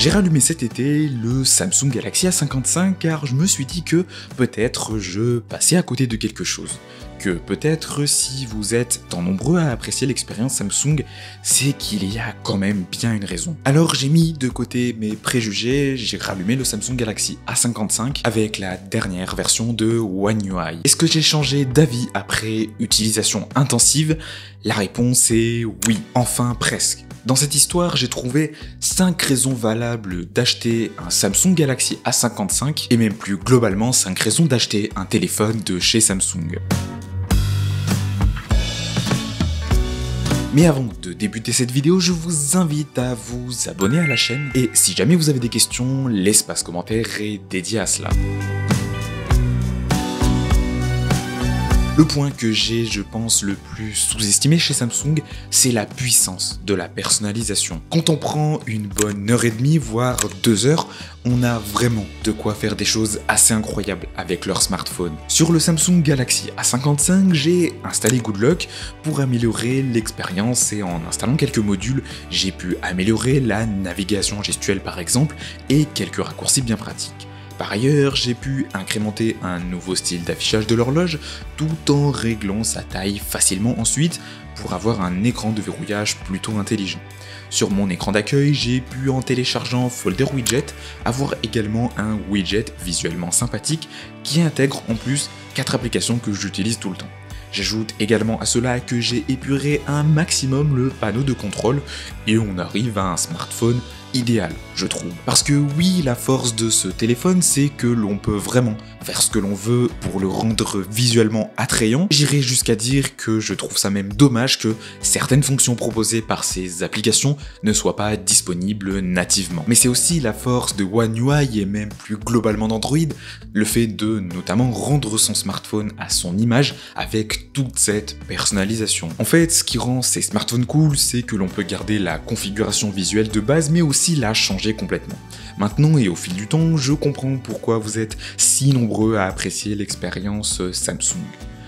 J'ai rallumé cet été le Samsung Galaxy A55 car je me suis dit que peut-être je passais à côté de quelque chose. Que peut-être si vous êtes tant nombreux à apprécier l'expérience Samsung, c'est qu'il y a quand même bien une raison. Alors j'ai mis de côté mes préjugés, j'ai rallumé le Samsung Galaxy A55 avec la dernière version de One UI. Est-ce que j'ai changé d'avis après utilisation intensive? La réponse est oui, enfin presque. Dans cette histoire, j'ai trouvé 5 raisons valables d'acheter un Samsung Galaxy A55 et même plus globalement 5 raisons d'acheter un téléphone de chez Samsung. Mais avant de débuter cette vidéo, je vous invite à vous abonner à la chaîne et si jamais vous avez des questions, l'espace commentaire est dédié à cela. Le point que j'ai, je pense, le plus sous-estimé chez Samsung, c'est la puissance de la personnalisation. Quand on prend une bonne heure et demie, voire 2 heures, on a vraiment de quoi faire des choses assez incroyables avec leur smartphone. Sur le Samsung Galaxy A55, j'ai installé Good Lock pour améliorer l'expérience et en installant quelques modules, j'ai pu améliorer la navigation gestuelle par exemple et quelques raccourcis bien pratiques. Par ailleurs, j'ai pu incrémenter un nouveau style d'affichage de l'horloge tout en réglant sa taille facilement ensuite pour avoir un écran de verrouillage plutôt intelligent. Sur mon écran d'accueil, j'ai pu en téléchargeant Folder Widget avoir également un widget visuellement sympathique qui intègre en plus 4 applications que j'utilise tout le temps. J'ajoute également à cela que j'ai épuré un maximum le panneau de contrôle et on arrive à un smartphone idéal, je trouve. Parce que oui, la force de ce téléphone, c'est que l'on peut vraiment faire ce que l'on veut pour le rendre visuellement attrayant. J'irai jusqu'à dire que je trouve ça même dommage que certaines fonctions proposées par ces applications ne soient pas disponibles nativement. Mais c'est aussi la force de One UI et même plus globalement d'Android, le fait de notamment rendre son smartphone à son image avec toute cette personnalisation. En fait, ce qui rend ces smartphones cool, c'est que l'on peut garder la configuration visuelle de base, mais aussi la changer complètement. Maintenant et au fil du temps, je comprends pourquoi vous êtes si nombreux à apprécier l'expérience Samsung.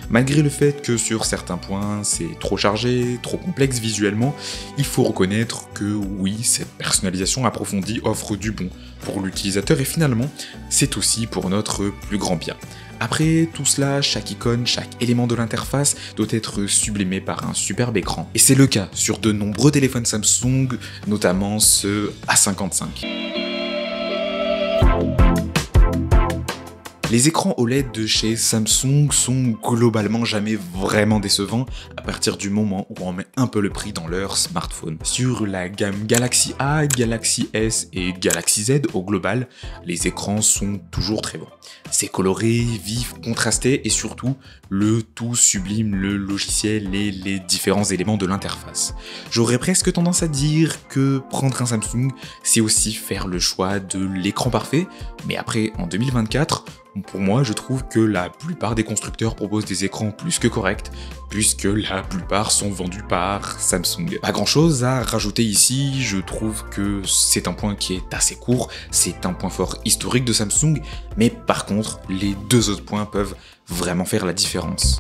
Malgré le fait que sur certains points c'est trop chargé, trop complexe visuellement, il faut reconnaître que oui, cette personnalisation approfondie offre du bon pour l'utilisateur et finalement, c'est aussi pour notre plus grand bien. Après tout cela, chaque icône, chaque élément de l'interface doit être sublimé par un superbe écran. Et c'est le cas sur de nombreux téléphones Samsung, notamment ce A55. Les écrans OLED de chez Samsung sont globalement jamais vraiment décevants à partir du moment où on met un peu le prix dans leur smartphone. Sur la gamme Galaxy A, Galaxy S et Galaxy Z au global, les écrans sont toujours très bons. C'est coloré, vif, contrasté et surtout, le tout sublime le logiciel et les différents éléments de l'interface. J'aurais presque tendance à dire que prendre un Samsung, c'est aussi faire le choix de l'écran parfait, mais après, en 2024, pour moi, je trouve que la plupart des constructeurs proposent des écrans plus que corrects, puisque la plupart sont vendus par Samsung. Pas grand chose à rajouter ici, je trouve que c'est un point qui est assez court, c'est un point fort historique de Samsung, mais par contre, les 2 autres points peuvent vraiment faire la différence.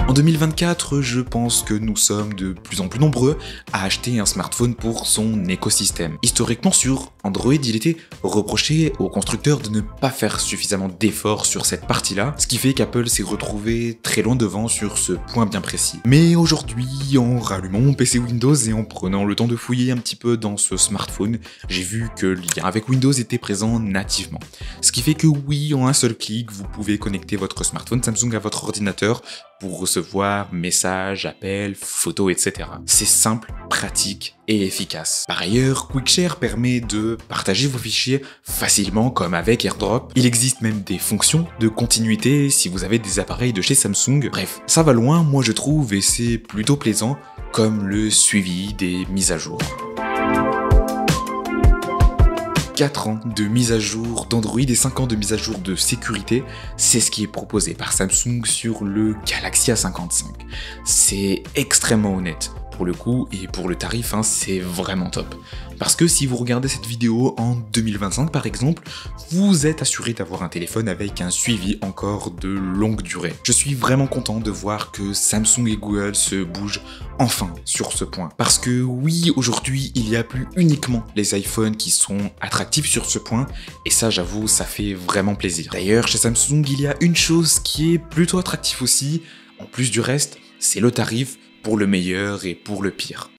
En 2024, je pense que nous sommes de plus en plus nombreux à acheter un smartphone pour son écosystème. Historiquement, sur Android, il était reproché aux constructeurs de ne pas faire suffisamment d'efforts sur cette partie-là, ce qui fait qu'Apple s'est retrouvé très loin devant sur ce point bien précis. Mais aujourd'hui, en rallumant mon PC Windows et en prenant le temps de fouiller un petit peu dans ce smartphone, j'ai vu que le lien avec Windows était présent nativement. Ce qui fait que oui, en un seul clic, vous pouvez connecter votre smartphone Samsung à votre ordinateur pour recevoir messages, appels, photos, etc. C'est simple, pratique et efficace. Par ailleurs, QuickShare permet de partager vos fichiers facilement comme avec AirDrop. Il existe même des fonctions de continuité si vous avez des appareils de chez Samsung. Bref, ça va loin, moi je trouve, et c'est plutôt plaisant, comme le suivi des mises à jour. 4 ans de mise à jour d'Android et 5 ans de mise à jour de sécurité, c'est ce qui est proposé par Samsung sur le Galaxy A55. C'est extrêmement honnête. pour le coup, et pour le tarif, hein, c'est vraiment top. Parce que si vous regardez cette vidéo en 2025 par exemple, vous êtes assuré d'avoir un téléphone avec un suivi encore de longue durée. Je suis vraiment content de voir que Samsung et Google se bougent enfin sur ce point. Parce que oui, aujourd'hui, il n'y a plus uniquement les iPhones qui sont attractifs sur ce point, et ça j'avoue, ça fait vraiment plaisir. D'ailleurs, chez Samsung, il y a une chose qui est plutôt attractive aussi, en plus du reste, c'est le tarif pour le meilleur et pour le pire.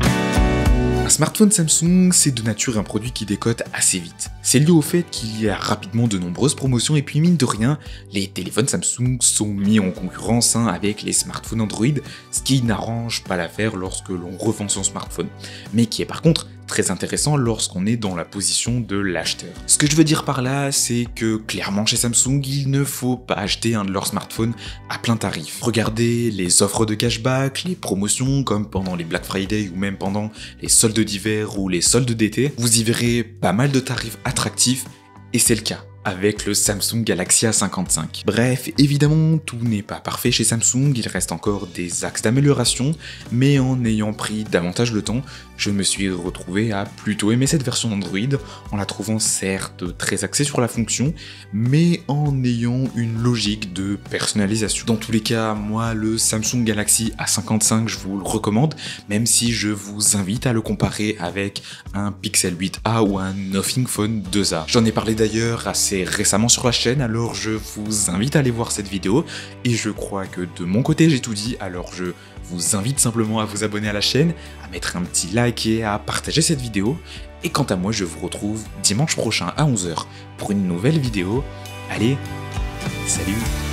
Un smartphone Samsung, c'est de nature un produit qui décote assez vite. C'est lié au fait qu'il y a rapidement de nombreuses promotions et puis mine de rien, les téléphones Samsung sont mis en concurrence avec les smartphones Android, ce qui n'arrange pas l'affaire lorsque l'on revend son smartphone, mais qui est par contre très intéressant lorsqu'on est dans la position de l'acheteur. Ce que je veux dire par là, c'est que clairement chez Samsung, il ne faut pas acheter un de leurs smartphones à plein tarif. Regardez les offres de cashback, les promotions comme pendant les Black Friday ou même pendant les soldes d'hiver ou les soldes d'été, vous y verrez pas mal de tarifs attractifs et c'est le cas avec le Samsung Galaxy A55. Bref, évidemment, tout n'est pas parfait chez Samsung, il reste encore des axes d'amélioration, mais en ayant pris davantage le temps, je me suis retrouvé à plutôt aimer cette version d'Android, en la trouvant certes très axée sur la fonction, mais en ayant une logique de personnalisation. Dans tous les cas, moi, le Samsung Galaxy A55, je vous le recommande, même si je vous invite à le comparer avec un Pixel 8a ou un Nothing Phone 2a. J'en ai parlé d'ailleurs assez récemment sur la chaîne, alors je vous invite à aller voir cette vidéo, et je crois que de mon côté j'ai tout dit, alors je vous invite simplement à vous abonner à la chaîne, à mettre un petit like et à partager cette vidéo, et quant à moi je vous retrouve dimanche prochain à 11 h pour une nouvelle vidéo. Allez, salut!